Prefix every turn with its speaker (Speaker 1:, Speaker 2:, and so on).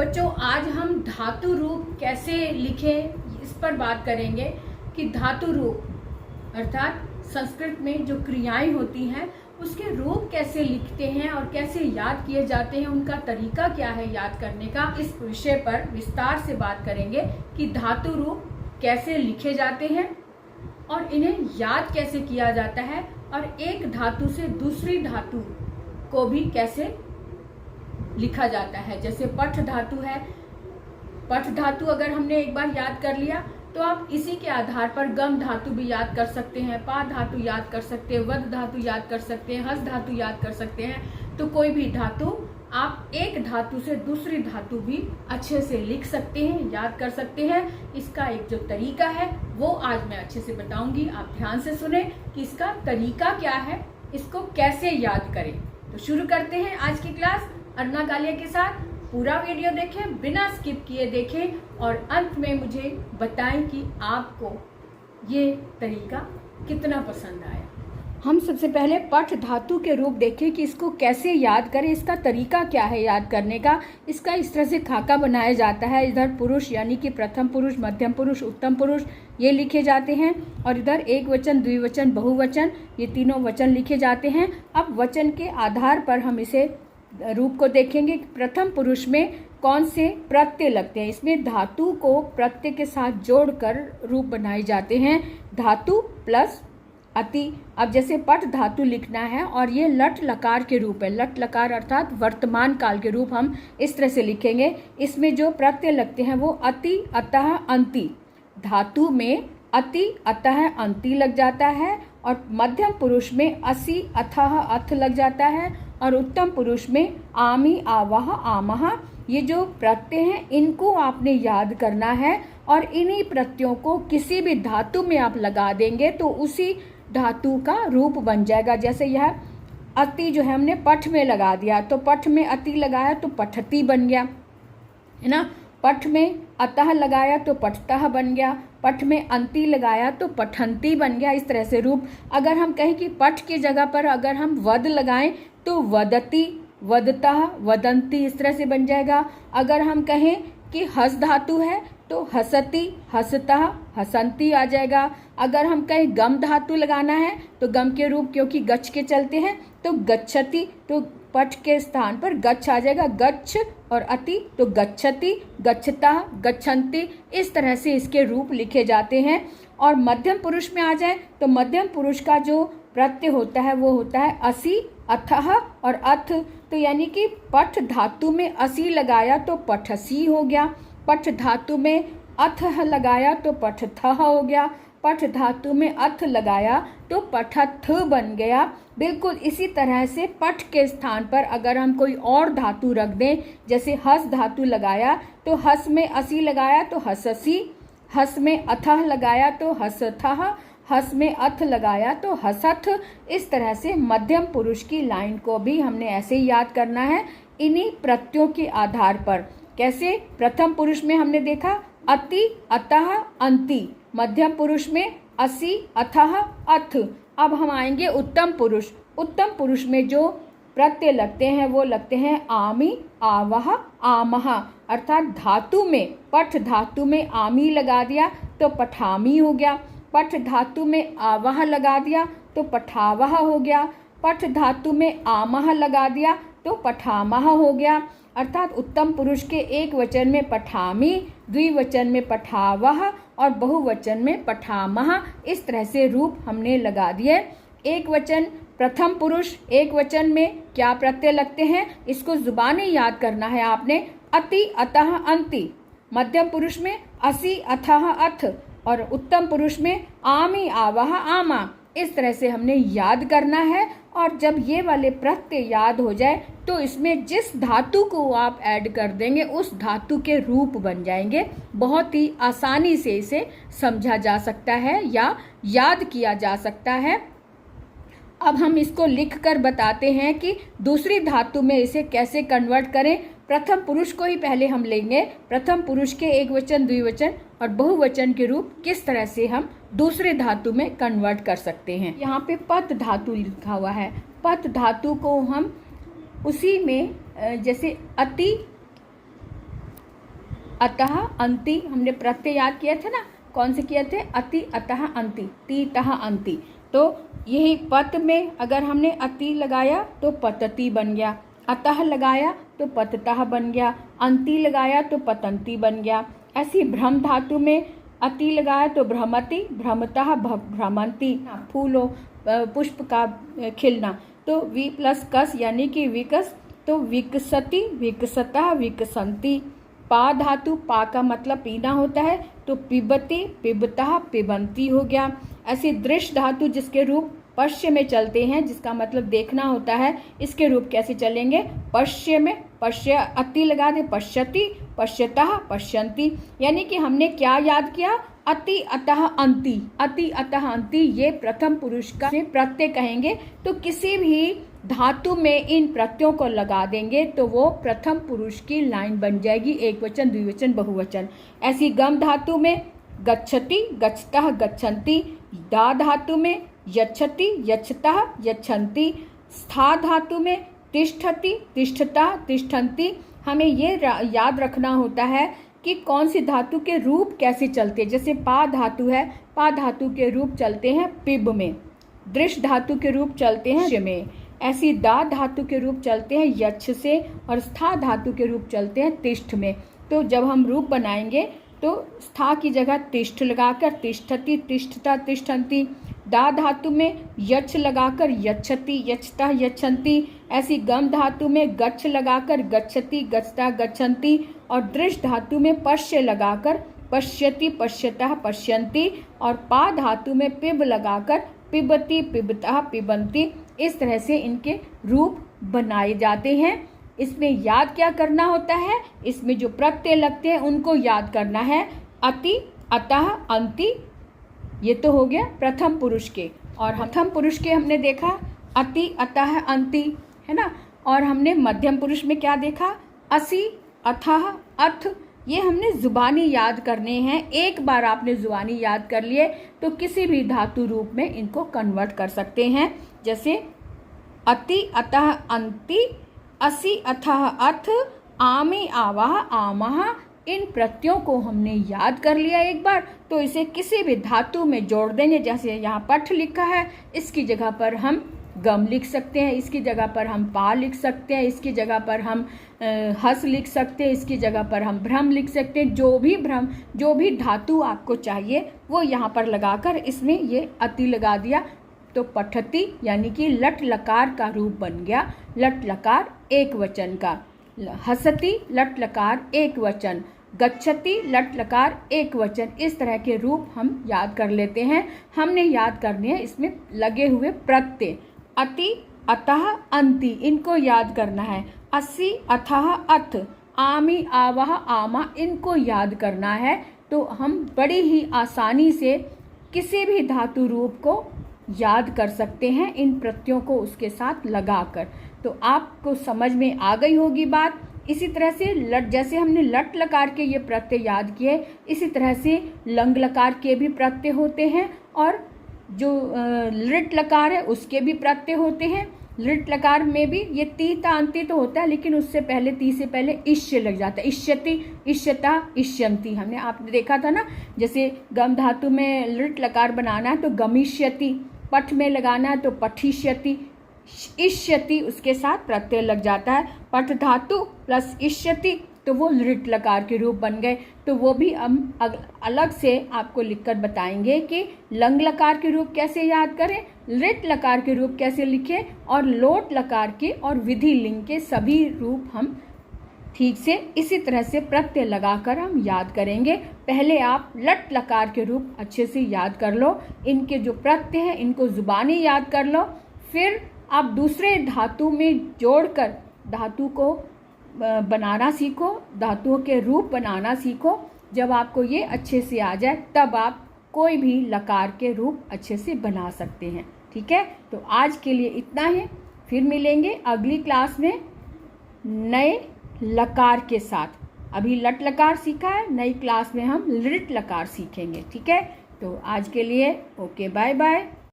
Speaker 1: बच्चों आज हम धातु रूप कैसे लिखें इस पर बात करेंगे कि धातु रूप अर्थात संस्कृत में जो क्रियाएं होती हैं उसके रूप कैसे लिखते हैं और कैसे याद किए जाते हैं, उनका तरीका क्या है याद करने का। इस विषय पर विस्तार से बात करेंगे कि धातु रूप कैसे लिखे जाते हैं और इन्हें याद कैसे किया जाता है और एक धातु से दूसरी धातु को भी कैसे लिखा जाता है। जैसे पठ धातु है, पठ धातु अगर हमने एक बार याद कर लिया तो आप इसी के आधार पर गम धातु भी याद कर सकते हैं, पा धातु याद कर सकते हैं, वद धातु याद कर सकते हैं, हस धातु याद कर सकते हैं। तो कोई भी धातु आप एक धातु से दूसरी धातु भी अच्छे से लिख सकते हैं, याद कर सकते हैं। इसका एक जो तरीका है वो आज मैं अच्छे से बताऊंगी, आप ध्यान से सुने कि इसका तरीका क्या है, इसको कैसे याद करें। तो शुरू करते हैं आज की क्लास अर्ना कालिया के साथ। पूरा वीडियो देखें, बिना स्किप किए देखें और अंत में मुझे बताएं कि आपको ये तरीका कितना पसंद आया। हम सबसे पहले पठ धातु के रूप देखें कि इसको कैसे याद करें, इसका तरीका क्या है याद करने का। इसका इस तरह से खाका बनाया जाता है। इधर पुरुष यानी कि प्रथम पुरुष, मध्यम पुरुष, उत्तम पुरुष ये लिखे जाते हैं और इधर एक वचन, द्विवचन, बहुवचन ये तीनों वचन लिखे जाते हैं। अब वचन के आधार पर हम इसे रूप को देखेंगे। प्रथम पुरुष में कौन से प्रत्यय लगते हैं, इसमें धातु को प्रत्यय के साथ जोड़कर रूप बनाए जाते हैं। धातु प्लस अति। अब जैसे पठ धातु लिखना है और ये लट लकार के रूप है, लट लकार अर्थात वर्तमान काल के रूप हम इस तरह से लिखेंगे। इसमें जो प्रत्यय लगते हैं वो अति, अतः, अंति। धातु में अति, अतः, अंति लग जाता है और मध्यम पुरुष में असि, अथः, अथ लग जाता है और उत्तम पुरुष में आमी, आवह, आमह। ये जो प्रत्यय हैं इनको आपने याद करना है और इन्हीं प्रत्ययों को किसी भी धातु में आप लगा देंगे तो उसी धातु का रूप बन जाएगा। जैसे यह अति जो है हमने पठ में लगा दिया तो पठ में अति लगाया तो पठती बन गया, है ना। पठ में अतः लगाया तो पठतः बन गया, पठ में अंति लगाया तो पठंती बन गया। इस तरह से रूप। अगर हम कहें कि पठ की जगह पर अगर हम वद लगाएं तो वदती, वदतः, वदंती इस तरह से बन जाएगा। अगर हम कहें कि हस धातु है तो हसती, हसतः, हसंती आ जाएगा। अगर हम कहें गम धातु लगाना है तो गम के रूप क्योंकि गच्छ के चलते हैं तो गच्छति, तो पठ के स्थान पर गच्छ आ जाएगा, गच्छ। और अति तो गच्छति, गच्छता, गच्छन्ति। इस तरह से इसके रूप लिखे जाते हैं। और मध्यम पुरुष में आ जाए तो मध्यम पुरुष का जो प्रत्यय होता है वो होता है असि, अथः और अथ। तो यानी कि पठ धातु में असि लगाया तो पठसी हो गया, पठ धातु में अथः लगाया तो पठथः हो गया, पठ धातु में अथ लगाया तो पठथ बन गया। बिल्कुल इसी तरह से पठ के स्थान पर अगर हम कोई और धातु रख दें, जैसे हस धातु लगाया तो हस में असि लगाया तो हससी, हस में अथः लगाया तो हसथः, हस में अथ लगाया तो हसथ। इस तरह से मध्यम पुरुष की लाइन को भी हमने ऐसे ही याद करना है इन्हीं प्रत्ययों के आधार पर। कैसे? प्रथम पुरुष में हमने देखा अति, अतः, अंति। मध्यम पुरुष में असि, अथः, अथ। अब हम आएंगे उत्तम पुरुष। उत्तम पुरुष में जो प्रत्यय लगते हैं वो लगते हैं आमी, आवह, आमह। अर्थात धातु में, पठ धातु में आमी लगा दिया तो पठामी हो गया, पठ धातु में आवह लगा दिया तो पठावह हो गया, पठ धातु में आमह लगा दिया तो पठामह हो गया। अर्थात उत्तम पुरुष के एक वचन में पठामी, द्विवचन में पठावह और बहुवचन में पठामह। इस तरह से रूप हमने लगा दिए। एक वचन प्रथम पुरुष, एक वचन में क्या प्रत्यय लगते हैं इसको जुबानी याद करना है आपने। अति, अतः, अंति। मध्यम पुरुष में असि, अथः, अथ और उत्तम पुरुष में आमी, आवह, आमा। इस तरह से हमने याद करना है और जब ये वाले प्रत्यय याद हो जाए तो इसमें जिस धातु को आप ऐड कर देंगे उस धातु के रूप बन जाएंगे। बहुत ही आसानी से इसे समझा जा सकता है या याद किया जा सकता है। अब हम इसको लिखकर बताते हैं कि दूसरी धातु में इसे कैसे कन्वर्ट करें। प्रथम पुरुष को ही पहले हम लेंगे। प्रथम पुरुष के एक वचन, द्विवचन और बहुवचन के रूप किस तरह से हम दूसरे धातु में कन्वर्ट कर सकते हैं। यहाँ पे पत धातु लिखा हुआ है। पत धातु को हम उसी में जैसे अति, अतः अंति, हमने प्रत्यय याद किया था ना, कौन से किए थे, अति अतः अंति, ती तः अंति। तो यही पत में अगर हमने अति लगाया तो पतति बन गया, अतः लगाया तो पततः बन गया, अंति लगाया तो पतंती बन गया। ऐसी भ्रम धातु में अति लगाया तो भ्रमति, भ्रमतः भ्रमंती, फूलों पुष्प का खिलना। तो वि प्लस कस यानी कि विकस, तो विकसति, विकसतः, विकसंती। पा धातु, पा का मतलब पीना होता है, तो पिबति, पिबतः, पिबंती हो गया। ऐसे दृश्य धातु जिसके रूप पश्य में चलते हैं, जिसका मतलब देखना होता है, इसके रूप कैसे चलेंगे, पश्य में, पश्य अति लगा दे, पश्यति, पश्यतः, पश्यन्ति। यानी कि हमने क्या याद किया, अति अतः अंति, अति अतः अंति, ये प्रथम पुरुष का प्रत्यय कहेंगे। तो किसी भी धातु में इन प्रत्ययों को लगा देंगे तो वो प्रथम पुरुष की लाइन बन जाएगी, एक वचन, द्विवचन, बहुवचन। ऐसी गम धातु में गच्छति, गच्छतः, गच्छन्ति। दा धातु में यच्छति, यच्छतः, यच्छन्ति। स्था धातु में तिष्ठति, तिष्ठतः, तिष्ठन्ति। हमें ये याद रखना होता है कि कौन सी धातु के रूप कैसे चलते हैं। जैसे पा धातु है, पा धातु के रूप चलते हैं पिब में, दृश्य धातु के रूप चलते हैं श में। ऐसी दा धातु के रूप चलते हैं यक्ष से, और स्था धातु के रूप चलते हैं तिष्ठ में। तो जब हम रूप बनाएंगे तो स्था की जगह तिष्ठ लगाकर तिष्ठति, तिष्ठता, तिष्ठन्ति। दा धातु में यच्छ लगाकर यच्छति, यच्छता, यच्छन्ति। ऐसी गम धातु में गच्छ लगाकर गच्छति, गच्छता, गच्छन्ति। और दृश्य धातु में पश्य लगाकर पश्यति, पश्यतः, पश्यन्ति। और पा धातु में पिब लगाकर पिबति, पिबतः, पिबन्ति। इस तरह से इनके रूप बनाए जाते हैं। इसमें याद क्या करना होता है, इसमें जो प्रत्यय लगते हैं उनको याद करना है। अति, अतः, अंति, ये तो हो गया प्रथम पुरुष के। और प्रथम पुरुष के हमने देखा अति, अतः, अंति, है ना। और हमने मध्यम पुरुष में क्या देखा, असि, अथः, अथ। ये हमने जुबानी याद करने हैं। एक बार आपने जुबानी याद कर लिए तो किसी भी धातु रूप में इनको कन्वर्ट कर सकते हैं। जैसे अति, अतः, अंति, असि, अथः, अथ, आमि, आवाह, आमः। इन प्रत्ययों को हमने याद कर लिया एक बार तो इसे किसी भी धातु में जोड़ देंगे। जैसे यहाँ पठ लिखा है, इसकी जगह पर हम गम लिख सकते हैं, इसकी जगह पर हम पा लिख सकते हैं, इसकी जगह पर हम हस लिख सकते हैं, इसकी जगह पर हम भ्रम लिख सकते हैं। जो भी धातु आपको चाहिए वो यहाँ पर लगाकर इसमें ये अति लगा दिया तो पठति यानी कि लट लकार का रूप बन गया। लट लकार एक वचन का, हसति लट लकार एक वचन, गच्छति लट लकार एक वचन। इस तरह के रूप हम याद कर लेते हैं। हमने याद करने हैं इसमें लगे हुए प्रत्यय, अति, अतः, अंति, इनको याद करना है। असि, अथः, अथ, आमि, आवाह, आमा, इनको याद करना है। तो हम बड़ी ही आसानी से किसी भी धातु रूप को याद कर सकते हैं इन प्रत्ययों को उसके साथ लगाकर। तो आपको समझ में आ गई होगी बात। इसी तरह से लट, जैसे हमने लट लकार के ये प्रत्यय याद किए, इसी तरह से लंग लकार के भी प्रत्यय होते हैं और जो लृट लकार है उसके भी प्रत्यय होते हैं। लृट लकार में भी ये ती ता अंति तो होता है, लेकिन उससे पहले ती से पहले इष्य लग जाता है। इष्यति, इष्यता, इष्यन्ति, हमने आपने देखा था ना। जैसे गम धातु में लृट लकार बनाना है तो गमिष्यति, पठ में लगाना है तो पठिष्यति, इष्यति उसके साथ प्रत्यय लग जाता है। पठ धातु प्लस इष्यति तो वो लृट लकार के रूप बन गए। तो वो भी हम अलग से आपको लिखकर बताएंगे कि लंग लकार के रूप कैसे याद करें, लृट लकार के रूप कैसे लिखें और लोट लकार के और विधि लिंग के सभी रूप हम ठीक से इसी तरह से प्रत्यय लगाकर हम याद करेंगे। पहले आप लट लकार के रूप अच्छे से याद कर लो, इनके जो प्रत्यय हैं इनको जुबानी याद कर लो। फिर आप दूसरे धातु में जोड़कर धातु को बनाना सीखो, धातुओं के रूप बनाना सीखो। जब आपको ये अच्छे से आ जाए तब आप कोई भी लकार के रूप अच्छे से बना सकते हैं। ठीक है, तो आज के लिए इतना ही। फिर मिलेंगे अगली क्लास में नए लकार के साथ। अभी लट लकार सीखा है, नई क्लास में हम लृट लकार सीखेंगे। ठीक है, तो आज के लिए ओके, बाय बाय।